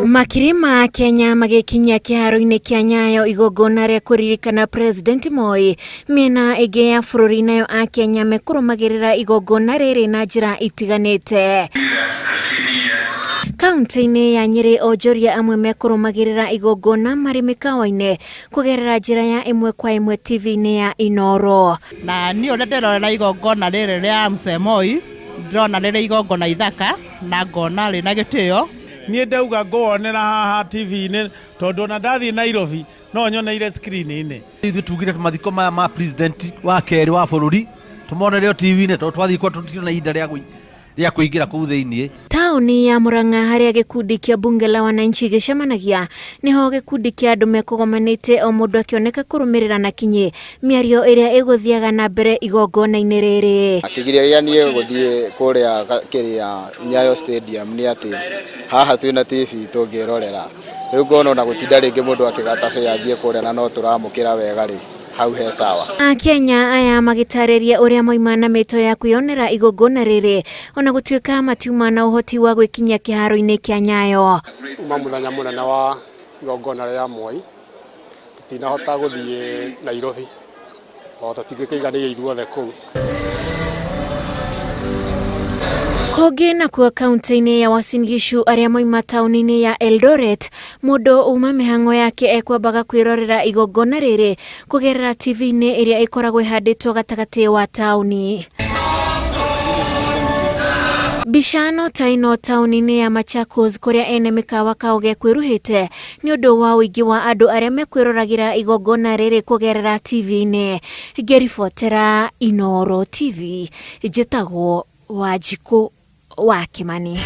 Makirima Kenya magikinya kiharo-ini kia Nyayo igongona ria kuririkana President Moi miena ige ya bururi nayo a Kenya mekurumagirira igongona riri na njira itiganite. Kaunti-ini ya Nyeri onjoria amwe mekurumagirira igongona mari mikawa-ini kugerera njira ya imwe kwa imwe TV-ini ya Inoro. Na ni ore ndirorera igongona riri ria Mzee Moi, ndona riri igongona ithaka na ngona rina gitio. Niĩ ndauga ngwonera haha TV-inĩ tondu na ndathie Nairobi no nyoneire screen-inĩ. Ithuĩ tugire mathiko maya ma president wa kerĩ wa bũrũri tumonere TV-inĩ tondu twathikwo tutiona ihinda ria kuingira kuu thiini. Tauni ya Murang'a haria gikundi kia bunge la wananchi gicemanagia niho gikundi kia andu mekugomanite o mundu akioneka kurumirira na kinyi miario iria iguthiaga na mbere igongona-ini riri. Akigiria nie guthie kuria kiria Nyayo Stadium ni ati haha twina TV tungirorera riu ngona na gutinda ringi mundu akigata fe athie kuria na no turamukira wega ri hau he sawa. Kenya aya magitariria uria moimana mito ya kuyonera igongona riri ona gutuika matiuma na uhoti wa gwikinya kiharo-ini kia Nyayo. Uma muthenya munene wa igongona ria Moi tutinahota guthie Nairobi tondũ tutingĩkĩiganĩria ithuothe kũu. Koge na kuwa kaunti-ini ya Uasin Gishu aria moima tauni-ini ya Eldoret mundu uma mihango yake ekwambaga kwirorera igongona riri kugerera TV-ini iria ikoragwo ihanditwo gatagati wa tauni. Bishano taino tauni-ini ya Machakos kuria ene mikawa kauge kwiruhite ni undu wa uingi wa andu aria mekwirораgira igongona riri kugerera TV-ini. Ngeribotera Inoro TV, njitagwo Wanjiku wa Kimani.